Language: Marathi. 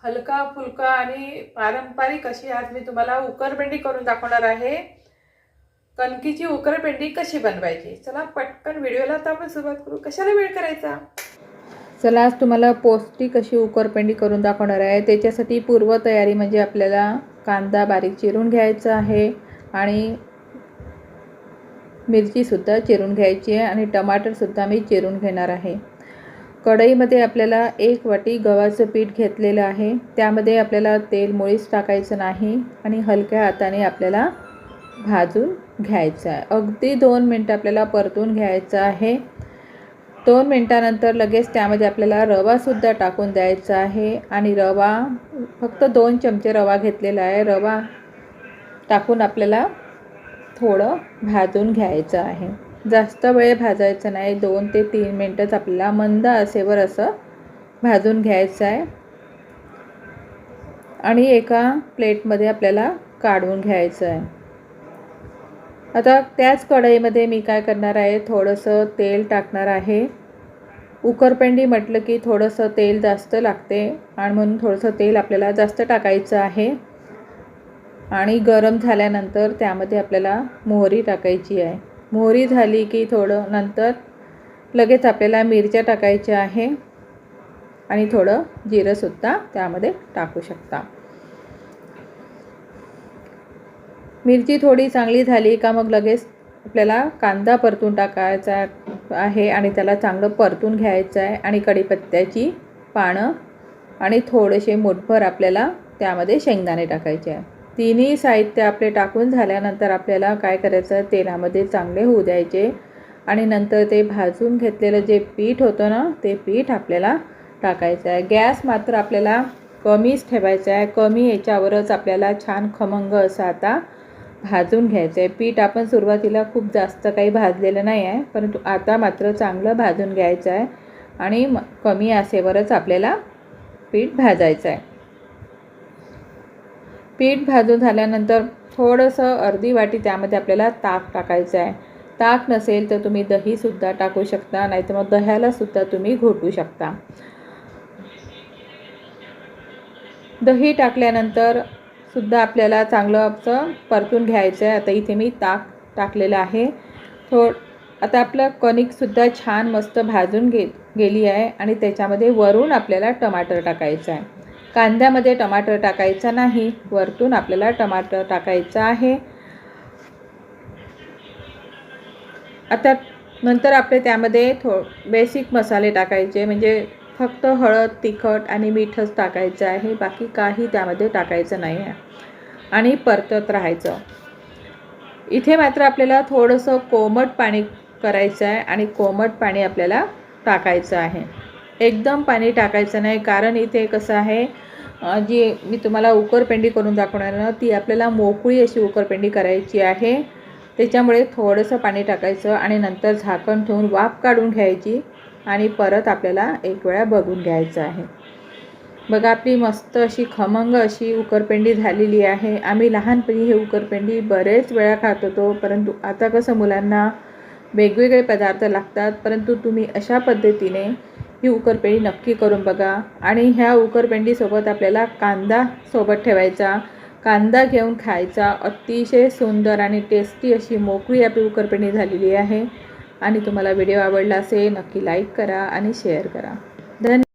हलका फुलका आणि पारंपरिक अशी आज मी तुम्हाला उकरपेंडी करून दाखवणार आहे। कणकीची उकरपेंडी कशी बनवायची, चला पटकन व्हिडिओला आता आपण सुरुवात करू। कशाला वेळ करायचा, चला आज तुम्हाला पौष्टिक अशी उकरपेंडी करून दाखवणार आहे। त्याच्यासाठी पूर्व तयारी म्हणजे आपल्याला कांदा बारीक चिरून घ्यायचा आहे आणि मिरची सुद्धा चिरून घ्यायची आहे आणि टमाटर सुद्धा मी चिरून घेणार आहे। कढईमध्ये आपल्याला 1 वाटी गव्हाचं पीठ घेतलेलं आहे। त्यामध्ये आपल्याला तेल मुळीच टाकायचं नाही आणि हलक्या हाताने आपल्याला भाजून घ्यायचं आहे। अगदी 2 मिनिटं आपल्याला परतून घ्यायचं आहे। 2 मिनिटानंतर लगेच त्यामध्ये आपल्याला रवा सुद्धा टाकून द्यायचा आहे आणि रवा फक्त 2 चमचे रवा घेतलेला आहे। रवा टाकून आपल्याला थोडं भाजून घ्यायचं आहे। जास्त वेळ भाजायचं नाही, 2 ते 3 मिनिटच आपल्याला मंद आचेवर असं भाजून घ्यायचं आहे आणि एका प्लेटमध्ये आपल्याला काढून घ्यायचं आहे। आता त्याच कढईमध्ये मी काय करणार आहे, थोडंसं तेल टाकणार आहे। उकरपेंडी म्हटलं की थोडंसं तेल जास्त लागते आणि म्हणून थोडंसं तेल आपल्याला जास्त टाकायचं आहे आणि गरम झाल्यानंतर त्यामध्ये आपल्याला मोहरी टाकायची आहे। मोहरी झाली की थोडं नंतर लगेच आपल्याला मिरच्या टाकायच्या आहे आणि थोडं जिरं सुद्धा त्यामध्ये टाकू शकता। मिरची थोडी चांगली झाली का मग लगेच आपल्याला कांदा परतून टाकायचा आहे आणि त्याला चांगलं परतून घ्यायचं आहे आणि कढीपत्त्याची पानं आणि थोडेसे मुठभर आपल्याला त्यामध्ये शेंगदाणे टाकायचे आहे। तिन्ही साहित्य आपले टाकून झाल्यानंतर आपल्याला काय करायचं, तेलामध्ये चांगले होऊ द्यायचे आणि नंतर ते भाजून घेतलेलं जे पीठ होतं ना, ते पीठ आपल्याला टाकायचं आहे। गॅस मात्र आपल्याला कमीच ठेवायचा आहे, कमी याच्यावरच आपल्याला छान खमंग असं आता भाजून घ्यायचं आहे। पीठ आपण सुरुवातीला खूप जास्त काही भाजलेलं नाही आहे, परंतु आता मात्र चांगलं भाजून घ्यायचं आहे आणि कमी आचेवरच आपल्याला पीठ भाजायचं आहे। पीठ भाजून झाल्यानंतर थोडंसं अर्धी वाटी त्यामध्ये आपल्याला ताक टाकायचं आहे। ताक नसेल तर तुम्ही दही सुद्धा टाकू शकता, नाहीतर मग दह्याला सुद्धा तुम्ही घोटू शकता। दही टाकल्यानंतर सुद्धा आपल्याला चांगलं असं परतून घ्यायचं आहे। आता इथे मी ताक टाकलेलं आहे। आता आपलं कणिकसुद्धा छान मस्त भाजून गेली आहे आणि त्याच्यामध्ये वरून आपल्याला टमाटर टाकायचं आहे। कांद्यामध्ये टमाटर टाकायचा नाही, वरतून आपल्याला टमाटर टाकायचं आहे। आता नंतर आपले त्यामध्ये बेसिक मसाले टाकायचे, म्हणजे फक्त हळद, तिखट आणि मीठच टाकायचं आहे, बाकी काही त्यामध्ये टाकायचं नाही आहे आणि परतत राहायचं। इथे मात्र आपल्याला थोडंसं कोमट पाणी करायचं आहे आणि कोमट पाणी आपल्याला टाकायचं आहे। एकदम पाणी टाकायचं नाही, कारण इथे कसं आहे, जी मी तुम्हाला उकरपेंडी करून दाखवणार ना, ती आपल्याला मोकळी अशी उकरपेंडी करायची आहे। त्याच्यामुळे थोडंसं पाणी टाकायचं आणि नंतर झाकण ठेवून वाफ काढून घ्यायची आणि परत आपल्याला एक वेळा बघून घ्यायचं आहे। बघा, आपली मस्त अशी खमंग अशी उकरपेंडी झालेली आहे। आम्ही लहानपणी ही उकरपेंडी बरेच वेळा खात होतो, परंतु आता कसं मुलांना वेगवेगळे पदार्थ लागतात, परंतु तुम्ही अशा पद्धतीने ही उकरपेंडी नक्की करून बघा। आणि ह्या उकरपेंडीसोबत आपल्याला कांदा सोबत ठेवायचा, कांदा घेऊन खायचा। अतिशय सुंदर आणि टेस्टी अशी मोकळी आपली उकरपेंडी झालेली आहे। आणि तुम्हाला व्हिडिओ आवडला असेल नक्की लाईक करा आणि शेअर करा। धन्यवाद।